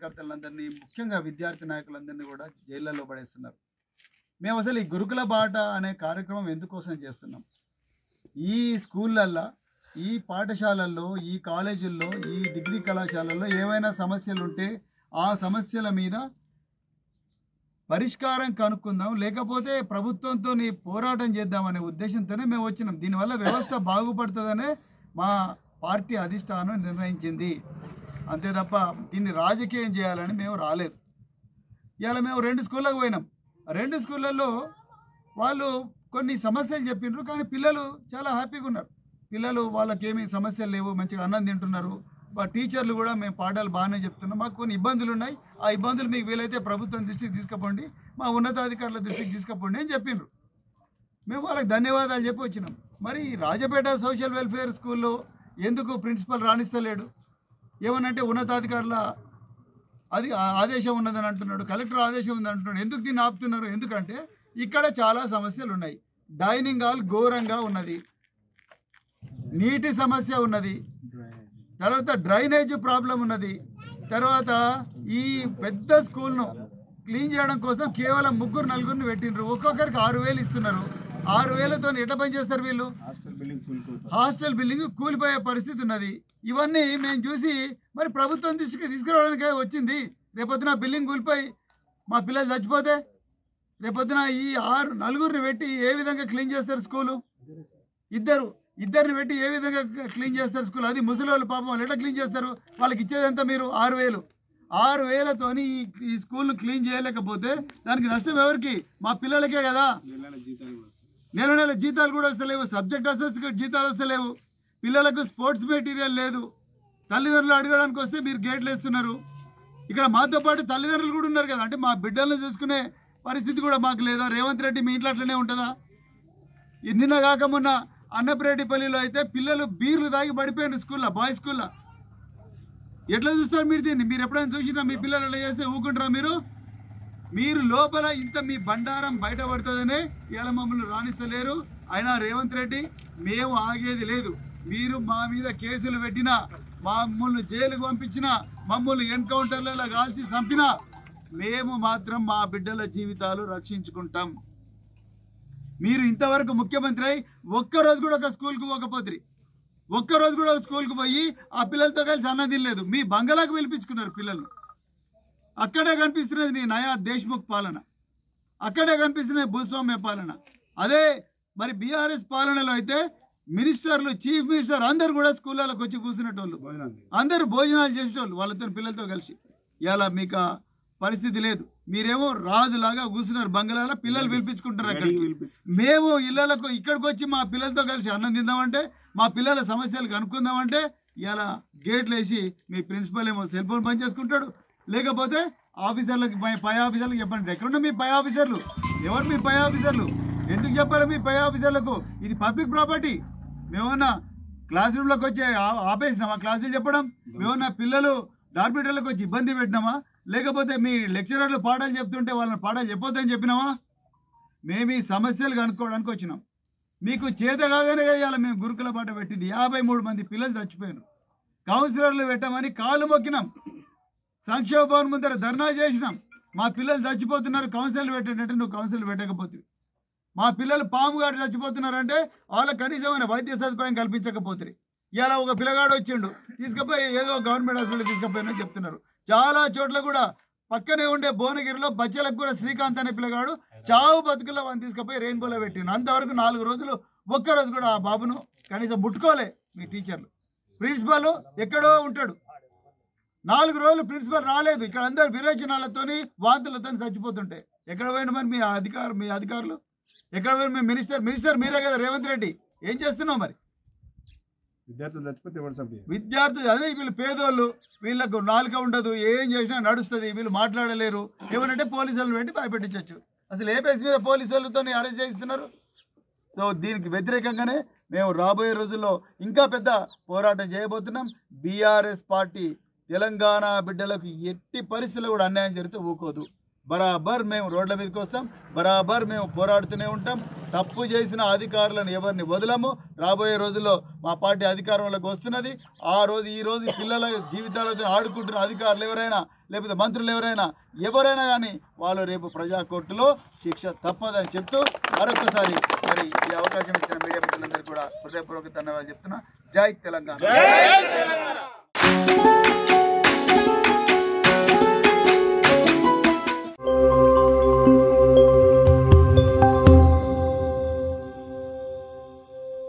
కార్యకర్తలందరినీ ముఖ్యంగా విద్యార్థి నాయకులందరినీ కూడా జైళ్ళలో పడేస్తున్నారు. మేము అసలు ఈ గురుకుల బాట అనే కార్యక్రమం ఎందుకోసం చేస్తున్నాం? ఈ స్కూళ్ళల్లో, ఈ పాఠశాలల్లో, ఈ కాలేజీల్లో, ఈ డిగ్రీ కళాశాలల్లో ఏవైనా సమస్యలు ఉంటే ఆ సమస్యల మీద పరిష్కారం కనుక్కుందాం, లేకపోతే ప్రభుత్వంతో పోరాటం చేద్దామనే ఉద్దేశంతోనే మేము వచ్చినాం. దీనివల్ల వ్యవస్థ బాగుపడుతుందనే మా పార్టీ అధిష్టానం నిర్ణయించింది. అంతే తప్ప దీన్ని రాజకీయం చేయాలని మేము రాలేదు. ఇవాళ మేము 2 స్కూళ్ళకు పోయినాం. 2 స్కూళ్ళల్లో వాళ్ళు కొన్ని సమస్యలు చెప్పిండ్రు, కానీ పిల్లలు చాలా హ్యాపీగా ఉన్నారు. పిల్లలు వాళ్ళకేమీ సమస్యలు లేవు, మంచిగా అన్నం తింటున్నారు. టీచర్లు కూడా మేము పాఠాలు బాగానే చెప్తున్నాం, మాకు కొన్ని ఇబ్బందులు ఉన్నాయి, ఆ ఇబ్బందులు మీకు వీలైతే ప్రభుత్వం దృష్టికి తీసుకుపోండి, మా ఉన్నతాధికారుల దృష్టికి తీసుకుపోండి అని చెప్పిండ్రు. మేము వాళ్ళకి ధన్యవాదాలు చెప్పి వచ్చినాం. మరి రాజపేట సోషల్ వెల్ఫేర్ స్కూల్లో ఎందుకు ప్రిన్సిపల్ రాణిస్తలేడు? ఏమనంటే ఉన్నతాధికారుల ఆదేశం ఉన్నదని అంటున్నాడు, కలెక్టర్ ఆదేశం ఉందని అంటున్నాడు. ఎందుకు దీన్ని ఆపుతున్నారు? ఎందుకంటే ఇక్కడ చాలా సమస్యలు ఉన్నాయి. డైనింగ్ హాల్ ఘోరంగా ఉన్నది, నీటి సమస్య ఉన్నది, తర్వాత డ్రైనేజ్ ప్రాబ్లం ఉన్నది, తర్వాత ఈ పెద్ద స్కూల్ను క్లీన్ చేయడం కోసం కేవలం 3-4 పెట్టిండ్రు. ఒక్కొక్కరికి 6,000 ఇస్తున్నారు. 6,000తో ఎట్లా పని చేస్తారు వీళ్ళు? హాస్టల్ బిల్డింగ్ కూలిపోయే పరిస్థితి ఉన్నది. ఇవన్నీ మేము చూసి మరి ప్రభుత్వం దృష్టికి తీసుకురావడానికే వచ్చింది. రేపొద్దున బిల్డింగ్ కూలిపోయి మా పిల్లలు చచ్చిపోతే రేపొద్దున ఈ 4 పెట్టి ఏ విధంగా క్లీన్ చేస్తారు స్కూలు? ఇద్దరిని పెట్టి ఏ విధంగా క్లీన్ చేస్తారు స్కూల్? అది ముసలి పాపం వాళ్ళు ఎట్లా క్లీన్ చేస్తారు? వాళ్ళకి ఇచ్చేదంతా మీరు 6,000తోని ఈ స్కూల్ను క్లీన్ చేయలేకపోతే దానికి నష్టం ఎవరికి? మా పిల్లలకే కదా. నెల జీతాలు కూడా వస్తలేవు, సబ్జెక్ట్ అసోసియేట్ జీతాలు వస్తలేవు, పిల్లలకు స్పోర్ట్స్ మెటీరియల్ లేదు. తల్లిదండ్రులు అడగడానికి వస్తే మీరు గేట్లు వేస్తున్నారు. ఇక్కడ మాతో పాటు తల్లిదండ్రులు కూడా ఉన్నారు కదా, అంటే మా బిడ్డలను చూసుకునే పరిస్థితి కూడా మాకు లేదా? రేవంత్ రెడ్డి మీ ఇంట్లో అట్లనే ఉంటుందా? నిన్న కాక మొన్న అన్నపరెడ్డిపల్లిలో అయితే పిల్లలు బీర్లు తాగి పడిపోయిన స్కూల్లో, బాయ్స్ స్కూల్లో. ఎట్లా చూస్తారు మీరు దీన్ని? మీరు ఎప్పుడైనా చూసినా మీ పిల్లలు అట్లా చేస్తే ఊకుంటారా? మీరు లోపల ఇంత మీ బండారం బయటపడుతుందనే ఇలా మమ్మల్ని రాణిస్తలేరు. అయినా రేవంత్ రెడ్డి మేము ఆగేది లేదు. మీరు మా మీద కేసులు పెట్టినా, మమ్మల్ని జైలుకు పంపించినా, మమ్మల్ని ఎన్కౌంటర్లలో కాల్చి చంపినా మేము మాత్రం మా బిడ్డల జీవితాలు రక్షించుకుంటాం. మీరు ఇంతవరకు ముఖ్యమంత్రి అయి ఒక్కరోజు కూడా ఒక స్కూల్కి పోకపోతే, ఒక్కరోజు కూడా స్కూల్కి పోయి ఆ పిల్లలతో కలిసి అన్నం తినలేదు. మీ బంగళాకు పిలిపించుకున్నారు పిల్లలు. అక్కడే కనిపిస్తున్నది నీ నయా దేశ్ముఖ్ పాలన, అక్కడే కనిపిస్తున్నది భూస్వామ్య పాలన. అదే మరి బీఆర్ఎస్ పాలనలో అయితే మినిస్టర్లు, చీఫ్ మినిస్టర్ అందరు కూడా స్కూళ్ళలోకి వచ్చి కూర్చునేటోళ్ళు, అందరూ భోజనాలు చేసేటోళ్ళు వాళ్ళతో పిల్లలతో కలిసి. ఇలా మీకు పరిస్థితి లేదు. మీరేమో రాజులాగా కూర్చున్నారు బంగ్లాలో, పిల్లలు పిలిపించుకుంటారు అక్కడికి. మేము ఇళ్ళకు ఇక్కడికి వచ్చి మా పిల్లలతో కలిసి అన్నం తిందామంటే, మా పిల్లల సమస్యలు కనుక్కుందామంటే ఇలా గేట్లు వేసి మీ ప్రిన్సిపల్ ఏమో సెల్ ఫోన్ పని చేసుకుంటాడు, లేకపోతే ఆఫీసర్లకి పై ఆఫీసర్లకు చెప్పండి. ఎక్కడున్నా మీ పై ఆఫీసర్లు? ఎవరు మీ పై ఆఫీసర్లు? ఎందుకు చెప్పాలి మీ పై ఆఫీసర్లకు? ఇది పబ్లిక్ ప్రాపర్టీ. మేమన్నా క్లాస్ రూమ్లోకి వచ్చి ఆపేసినామా క్లాసులు చెప్పడం? మేమన్నా పిల్లలు డార్మిటర్లకు వచ్చి ఇబ్బంది పెట్టినామా? లేకపోతే మీ లెక్చరర్లు పాఠాలు చెప్తుంటే వాళ్ళని పాఠాలు చెప్పొద్దని చెప్పినామా? మేము ఈ సమస్యలు కనుక్కోవడానికి వచ్చినాం. మీకు చేత కాదనే ఇవాళ మేము గురుకుల బాట పెట్టింది. 53 మంది పిల్లలు చచ్చిపోయారు. కౌన్సిలర్లు పెట్టమని కాళ్ళు మొక్కినాం, సంక్షేమ భవన్ ముందర ధర్నా చేసినాం. మా పిల్లలు చచ్చిపోతున్నారు, కౌన్సిలర్లు పెట్టండి. నువ్వు కౌన్సిలర్ పెట్టకపోతే మా పిల్లలు పాము గారు చచ్చిపోతున్నారంటే వాళ్ళకి కనీసమైన వైద్య సదుపాయం కల్పించకపోతే. ఇలా ఒక పిల్లగాడు వచ్చిండు, తీసుకుపోయి ఏదో గవర్నమెంట్ హాస్పిటల్ తీసుకుపోయినా చెప్తున్నారు. చాలా చోట్ల కూడా పక్కనే ఉండే భువనగిరిలో బచ్చలకు కూడా శ్రీకాంత్ అనే పిల్లగాడు చావు బతుకుల్లో వాడిని తీసుకుపోయి రెయిన్బోలో పెట్టిండు. అంతవరకు 4 రోజులు ఒక్కరోజు కూడా ఆ బాబును కనీసం ముట్టుకోలే మీ టీచర్లు. ప్రిన్సిపల్ ఎక్కడో ఉంటాడు, 4 రోజులు ప్రిన్సిపల్ రాలేదు. ఇక్కడ అందరు విరేచనాలతోని వాంతులతో చచ్చిపోతుంటే ఎక్కడ పోయిన మరి మీ అధికారులు? ఎక్కడ పోయిన మీ మినిస్టర్ మీరే కదా రేవంత్ రెడ్డి. ఏం చేస్తున్నావు మరి? విద్యార్థులు అదే వీళ్ళు పేదోళ్ళు, వీళ్ళకు నాలుక ఉండదు, ఏం చేసినా నడుస్తుంది, వీళ్ళు మాట్లాడలేరు. ఏమనంటే పోలీసులను పెట్టి భయపెట్టించవచ్చు. అసలు ఏ బేస్ మీద పోలీసులతో అరెస్ట్ చేయిస్తున్నారు? సో దీనికి వ్యతిరేకంగానే మేము రాబోయే రోజుల్లో ఇంకా పెద్ద పోరాటం చేయబోతున్నాం. బీఆర్ఎస్ పార్టీ తెలంగాణ బిడ్డలకు ఎట్టి పరిస్థితుల్లో కూడా అన్యాయం జరిగితే ఊకోదు. బరాబర్ మేము రోడ్ల మీదకి వస్తాం, బరాబర్ మేము పోరాడుతూనే ఉంటాం. తప్పు చేసిన అధికారులను ఎవరిని వదలము. రాబోయే రోజుల్లో మా పార్టీ అధికారంలోకి వస్తున్నది. ఈరోజు పిల్లల జీవితాలతో ఆడుకుంటున్న అధికారులు ఎవరైనా, లేకపోతే మంత్రులు ఎవరైనా కానీ వాళ్ళు రేపు ప్రజా కోర్టులో శిక్ష తప్పదని చెప్తూ మరొకసారి మరి ఈ అవకాశం ఇచ్చిన మీడియా మిత్రులందరికీ కూడా హృదయపూర్వక ధన్యవాదాలు చెప్తున్నా. జై తెలంగాణ.